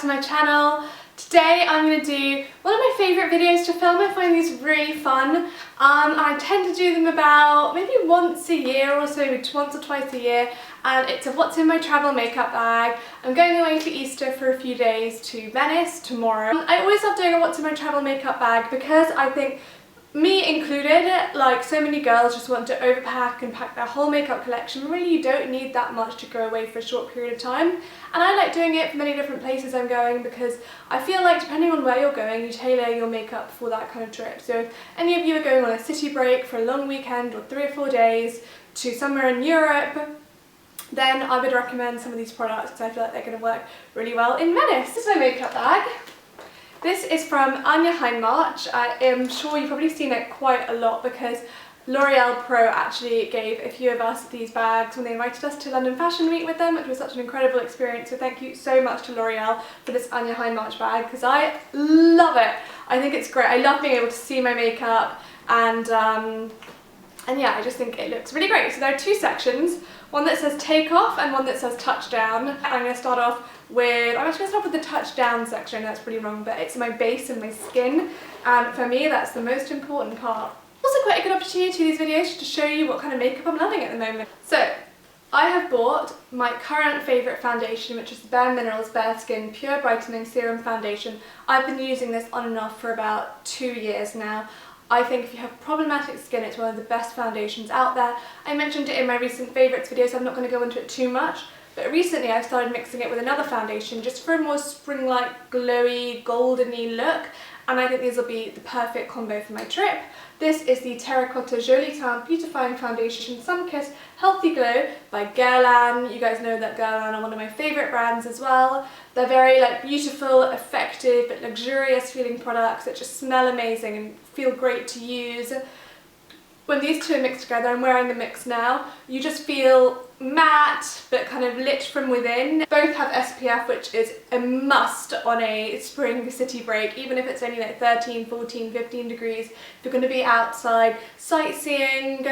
to my channel. Today I'm going to do one of my favourite videos to film. I find these really fun. I tend to do them about maybe once a year or so, once or twice a year, and it's a what's in my travel makeup bag. I'm going away for Easter for a few days to Venice tomorrow. I always love doing a what's in my travel makeup bag because I think, me included, like so many girls just want to overpack and pack their whole makeup collection. Really, you don't need that much to go away for a short period of time. And I like doing it for many different places I'm going because I feel like depending on where you're going, you tailor your makeup for that kind of trip. So if any of you are going on a city break for a long weekend or 3 or 4 days to somewhere in Europe, then I would recommend some of these products because I feel like they're going to work really well in Venice. This is my makeup bag. This is from Anya Hindmarch. I am sure you've probably seen it quite a lot because L'Oreal Pro actually gave a few of us these bags when they invited us to London Fashion Week with them, which was such an incredible experience. So thank you so much to L'Oreal for this Anya Hindmarch bag because I love it. I think it's great. I love being able to see my makeup and yeah, I just think it looks really great. So there are two sections, one that says take off and one that says touchdown. I'm going to start off with, I'm actually going to start with the touchdown section. That's pretty wrong, but it's my base and my skin, and for me that's the most important part. Also quite a good opportunity to these videos to show you what kind of makeup I'm loving at the moment. So I have bought my current favourite foundation, which is the Bare Minerals Bare Skin Pure Brightening Serum Foundation. I've been using this on and off for about 2 years now. I think if you have problematic skin, it's one of the best foundations out there. I mentioned it in my recent favourites video, so I'm not going to go into it too much. But recently I've started mixing it with another foundation just for a more spring-like, glowy, goldeny look. And I think these will be the perfect combo for my trip. This is the Terracotta Jolie Teint Beautifying Foundation Sun Kiss Healthy Glow by Guerlain. You guys know that Guerlain are one of my favourite brands as well. They're very beautiful, effective, but luxurious feeling products that just smell amazing and feel great to use. When these two are mixed together, I'm wearing the mix now, you just feel matte but kind of lit from within. Both have SPF, which is a must on a spring city break, even if it's only like 13, 14, 15 degrees. If you're going to be outside sightseeing,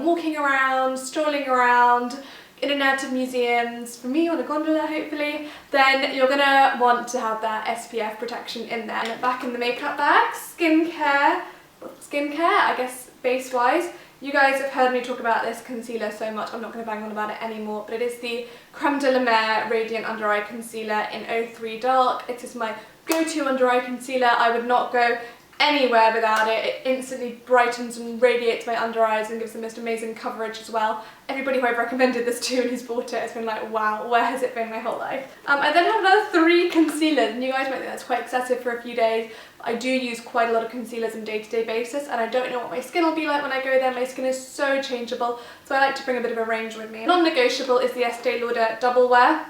walking around, strolling around, in and out of museums, for me on a gondola hopefully, then you're going to want to have that SPF protection in there. And back in the makeup bag, skincare, I guess base wise. You guys have heard me talk about this concealer so much, I'm not going to bang on about it anymore, but it is the Creme de la Mer Radiant Under Eye Concealer in 03 Dark. It is my go-to under eye concealer. I would not go anywhere without it. It instantly brightens and radiates my under eyes and gives the most amazing coverage as well. Everybody who I've recommended this to and who's bought it has been like, wow, where has it been my whole life? I then have another 3 concealers, and you guys might think that's quite excessive for a few days. I do use quite a lot of concealers on a day-to-day basis, and I don't know what my skin will be like when I go there. My skin is so changeable, so I like to bring a bit of a range with me. Non-negotiable is the Estee Lauder Double Wear.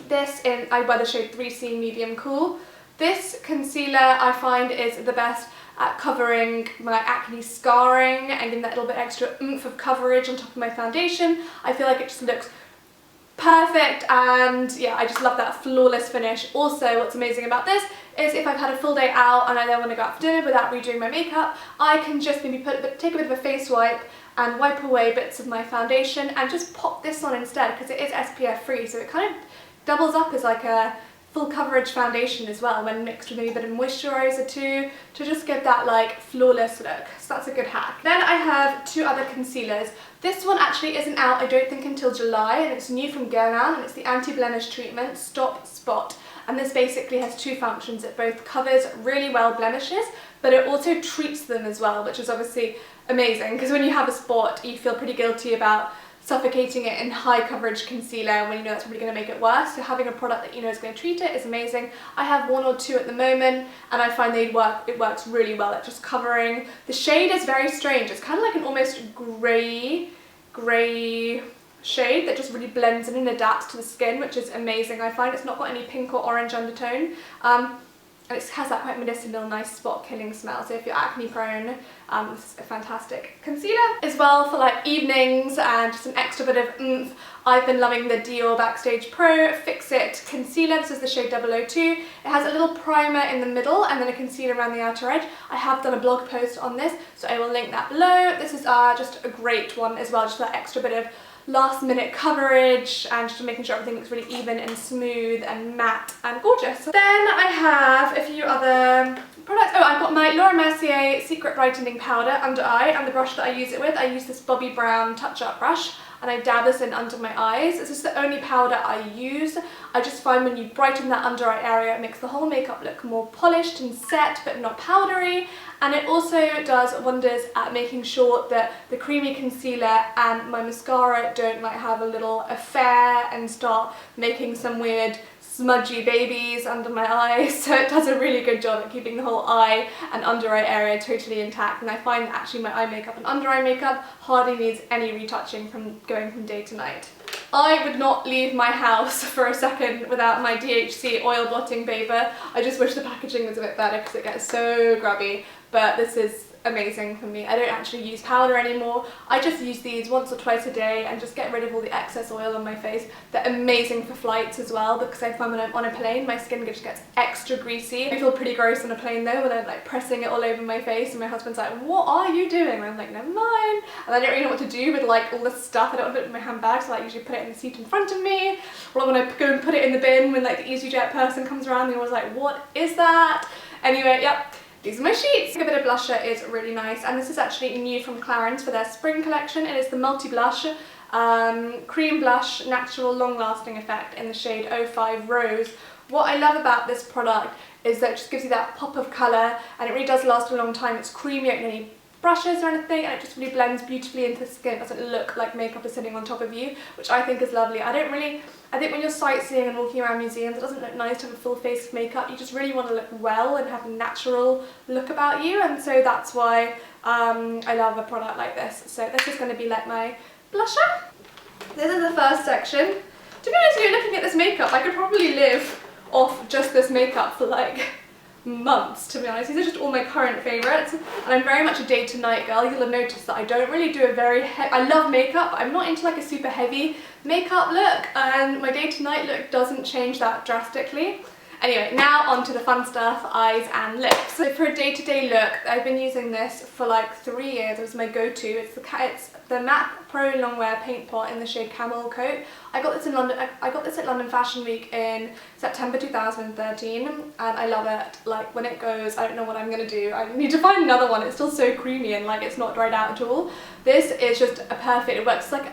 This I wear the shade 3C Medium Cool. This concealer I find is the best at covering my acne scarring and giving that little bit extra oomph of coverage on top of my foundation. I feel like it just looks perfect, and yeah, I just love that flawless finish. Also, what's amazing about this is if I've had a full day out and I then want to go out for dinner without redoing my makeup, I can just maybe take a bit of a face wipe and wipe away bits of my foundation and just pop this on instead because it is SPF free, so it kind of doubles up as like a full coverage foundation as well when mixed with maybe a bit of moisturiser too, to just give that like flawless look. So that's a good hack. Then I have 2 other concealers. This one actually isn't out, I don't think, until July, and it's new from Guerlain, and it's the Anti-Blemish Treatment Stop Spot. And this basically has 2 functions. It both covers really well blemishes, but it also treats them as well, which is obviously amazing because when you have a spot, you feel pretty guilty about suffocating it in high coverage concealer when you know that's probably going to make it worse. So having a product that you know is going to treat it is amazing. I have 1 or 2 at the moment, and I find it works really well at just covering. The shade is very strange. It's kind of like an almost grey shade that just really blends in and adapts to the skin, which is amazing. I find it's not got any pink or orange undertone. And it has that quite medicinal, nice spot killing smell. So if you're acne prone, this is a fantastic concealer. As well for like evenings and just an extra bit of oomph, I've been loving the Dior Backstage Pro Fix It Concealer. This is the shade 002. It has a little primer in the middle and then a concealer around the outer edge. I have done a blog post on this, so I will link that below. This is just a great one as well, just that extra bit of last minute coverage and just making sure everything looks really even and smooth and matte and gorgeous. Then I have a few other products. Oh, I've got my Mercier Secret Brightening Powder under eye, and the brush that I use it with, I use this Bobbi Brown touch-up brush, and I dab this in under my eyes. This is the only powder I use. I just find when you brighten that under eye area, it makes the whole makeup look more polished and set, but not powdery. And it also does wonders at making sure that the creamy concealer and my mascara don't like have a little affair and start making some weird smudgy babies under my eyes. So it does a really good job at keeping the whole eye and under eye area totally intact, and I find that actually my eye makeup and under eye makeup hardly needs any retouching from going from day to night. I would not leave my house for a second without my DHC oil blotting paper. I just wish the packaging was a bit better because it gets so grubby, but this is amazing for me. I don't actually use powder anymore. I just use these once or twice a day and just get rid of all the excess oil on my face. They're amazing for flights as well, because I find when I'm on a plane my skin just gets extra greasy. I feel pretty gross on a plane though when I'm like pressing it all over my face, and my husband's like, what are you doing? And I'm like, never mind. And I don't really know what to do with like all this stuff. I don't want to put it in my handbag, so I usually put it in the seat in front of me, or when I go and put it in the bin when like the EasyJet person comes around, they're always like, what is that? Anyway, yep. These are my sheets. A bit of blusher is really nice, and this is actually new from Clarins for their spring collection. It is the Multi Blush Cream Blush Natural Long Lasting Effect in the shade 05 Rose. What I love about this product is that it just gives you that pop of colour, and it really does last a long time. It's creamy, you don't need any brushes or anything, and it just really blends beautifully into the skin. It doesn't look like makeup is sitting on top of you, which I think is lovely. I think when you're sightseeing and walking around museums, it doesn't look nice to have a full face of makeup. You just really want to look well and have a natural look about you, and so that's why I love a product like this. So this is going to be like my blusher. This is the first section. To be honest with you, looking at this makeup, I could probably live off just this makeup for like months, to be honest. These are just all my current favourites, and I'm very much a day to night girl. You'll have noticed that I don't really do a very I love makeup, but I'm not into like a super heavy makeup look, and my day to night look doesn't change that drastically. Anyway, now on to the fun stuff, eyes and lips. So for a day-to-day look, I've been using this for like 3 years. It was my go-to. It's the MAC Pro Longwear Paint Pot in the shade Camel Coat. I got this in London. I got this at London Fashion Week in September 2013, and I love it. Like when it goes, I don't know what I'm gonna do. I need to find another one. It's still so creamy and like it's not dried out at all. This is just a perfect. It works like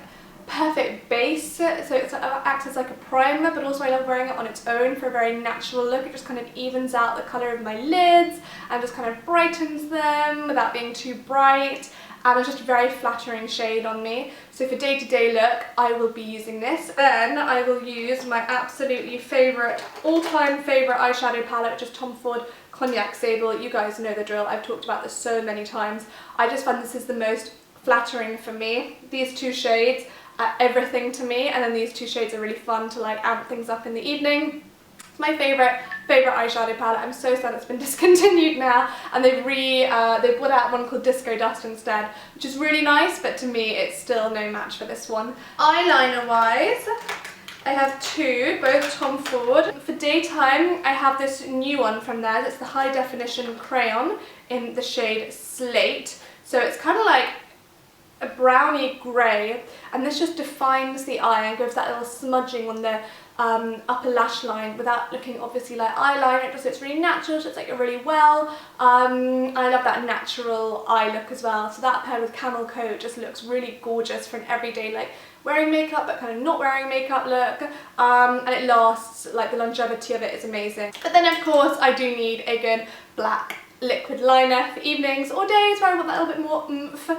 perfect base, so it acts as like a primer, but also I love wearing it on its own for a very natural look. It just kind of evens out the colour of my lids and just kind of brightens them without being too bright, and it's just a very flattering shade on me. So for day-to-day look, I will be using this. Then I will use my absolutely favourite, all-time favourite eyeshadow palette, which is Tom Ford Cognac Sable. You guys know the drill, I've talked about this so many times. I just find this is the most flattering for me. These two shades are everything to me, and then these two shades are really fun to like amp things up in the evening. It's my favourite eyeshadow palette. I'm so sad it's been discontinued now, and they've brought out one called Disco Dust instead, which is really nice, but to me it's still no match for this one. Eyeliner wise, I have two, both Tom Ford. For daytime, I have this new one from theirs. It's the High Definition Crayon in the shade Slate. So it's kind of like a browny grey, and this just defines the eye and gives that little smudging on the upper lash line without looking obviously like eyeliner. It just looks really natural, so it's like really well. I love that natural eye look as well, so that paired with Camel Coat just looks really gorgeous for an everyday like wearing makeup but kind of not wearing makeup look, and it lasts, like the longevity of it is amazing. But then of course I do need a good black liquid liner for evenings or days where I want that little bit more oomph.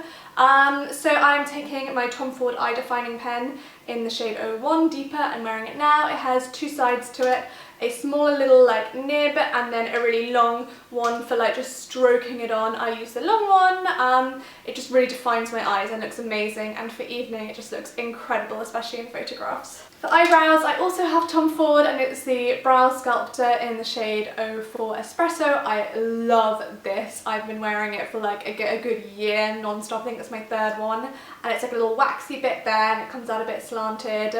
So I'm taking my Tom Ford eye defining pen in the shade 01 Deeper and wearing it now. It has two sides to it, a smaller little like nib and then a really long one for like just stroking it on. I use the long one. It just really defines my eyes and looks amazing, and for evening it just looks incredible, especially in photographs. For eyebrows, I also have Tom Ford, and it's the Brow Sculptor in the shade 04 Espresso. I love this. I've been wearing it for like a good year non-stop. I think it's my third one, and it's like a little waxy bit there and it comes out a bit slanted.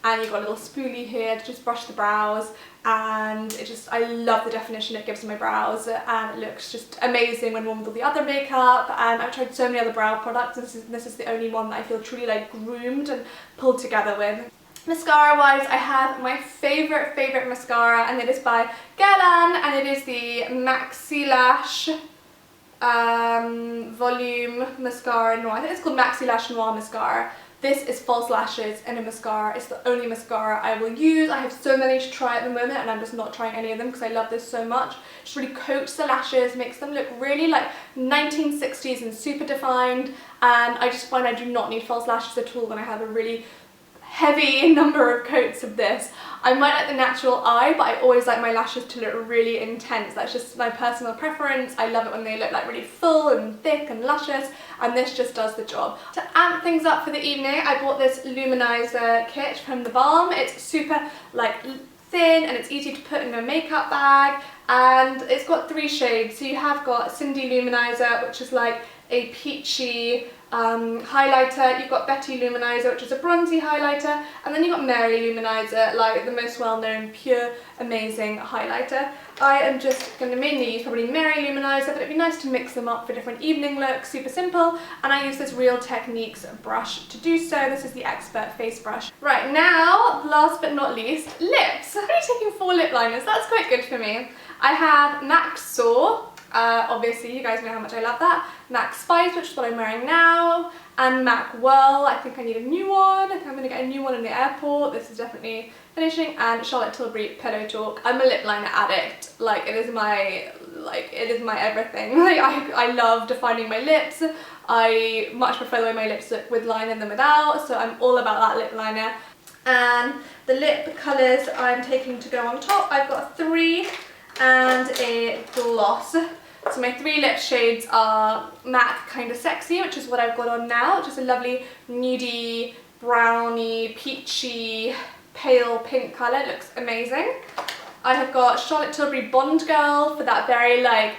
and you've got a little spoolie here to just brush the brows, and I love the definition it gives to my brows, and it looks just amazing when worn with all the other makeup. And I've tried so many other brow products, and this is the only one that I feel truly like groomed and pulled together with. Mascara wise, I have my favourite mascara, and it is by Guerlain, and it is the Maxi Lash Volume Mascara Noir. I think it's called Maxi Lash Noir Mascara. This is false lashes in a mascara. It's the only mascara I will use. I have so many to try at the moment, and I'm just not trying any of them because I love this so much. Just really coats the lashes, makes them look really like 1960s and super defined, and I just find I do not need false lashes at all when I have a really heavy number of coats of this. I might like the natural eye, but I always like my lashes to look really intense. That's just my personal preference. I love it when they look like really full and thick and luscious, and this just does the job. To amp things up for the evening, I bought this luminizer kit from The Balm. It's super like thin and it's easy to put in a makeup bag, and it's got 3 shades. So you have got Cindy Luminizer, which is like a peachy highlighter, you've got Betty Luminizer, which is a bronzy highlighter, and then you've got Mary Luminizer, like the most well-known pure amazing highlighter. I am just going to mainly use probably Mary Luminizer, but it'd be nice to mix them up for different evening looks, super simple, and I use this Real Techniques brush to do so. This is the Expert Face Brush. Right, now, last but not least, lips. I'm only taking 4 lip liners, that's quite good for me. I have MAC Soar. Obviously you guys know how much I love that. MAC Spice, which is what I'm wearing now, and MAC Whirl. I think I need a new one. I think I'm going to get a new one in the airport. This is definitely finishing. And Charlotte Tilbury Pillow Talk. I'm a lip liner addict. Like, it is my everything. Like, I love defining my lips. I much prefer the way my lips look with liner than without, so I'm all about that lip liner. And the lip colours I'm taking to go on top, I've got 3 and a gloss. So my 3 lip shades are MAC Kinda Sexy, which is what I've got on now, which is a lovely nudie, browny, peachy, pale pink colour. It looks amazing. I have got Charlotte Tilbury Bond Girl for that very like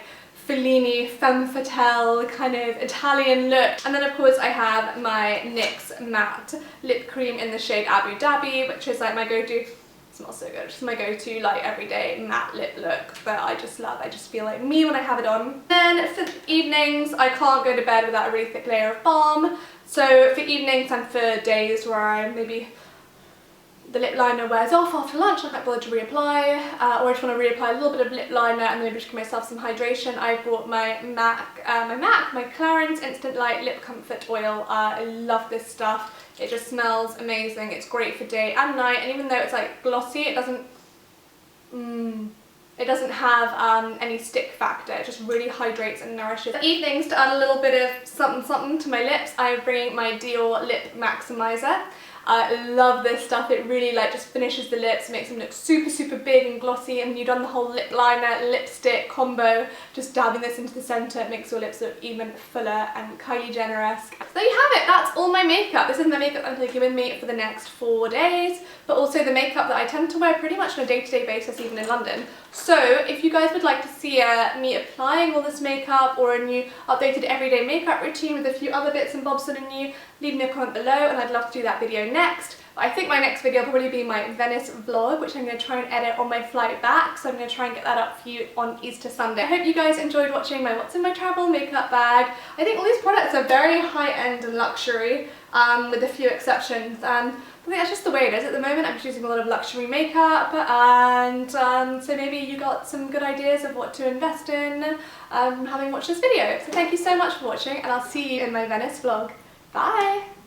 Fellini, femme fatale kind of Italian look. And then of course I have my NYX Matte Lip Cream in the shade Abu Dhabi, which is like my go-to. Smells so good. It's my go-to like everyday matte lip look that I just love. I just feel like me when I have it on. Then for evenings, I can't go to bed without a really thick layer of balm. So for evenings and for days where maybe the lip liner wears off after lunch, I can't bother to reapply, or I just want to reapply a little bit of lip liner and then maybe just give myself some hydration, I bought my my Clarins Instant Light Lip Comfort Oil. I love this stuff. It just smells amazing. It's great for day and night, and even though it's like glossy, it doesn't have any stick factor. It just really hydrates and nourishes. For evenings, to add a little bit of something to my lips, I bring my Dior Lip Maximizer. I love this stuff. It really like just finishes the lips, makes them look super big and glossy, and when you've done the whole lip liner lipstick combo, just dabbing this into the centre, it makes your lips look even fuller and Kylie Jenner-esque. So there you have it. That's all my makeup. This is the makeup I'm taking with me for the next 4 days, but also the makeup that I tend to wear pretty much on a day-to-day basis even in London. So if you guys would like to see me applying all this makeup, or a new updated everyday makeup routine with a few other bits and bobs that are new, leave me a comment below and I'd love to do that video next. But I think my next video will probably be my Venice vlog, which I'm going to try and edit on my flight back, so I'm going to try and get that up for you on Easter Sunday. I hope you guys enjoyed watching my What's in My Travel makeup bag. I think all these products are very high-end and luxury, with a few exceptions, and I think that's just the way it is at the moment. I'm just using a lot of luxury makeup, and so maybe you got some good ideas of what to invest in having watched this video. So thank you so much for watching, and I'll see you in my Venice vlog. Bye!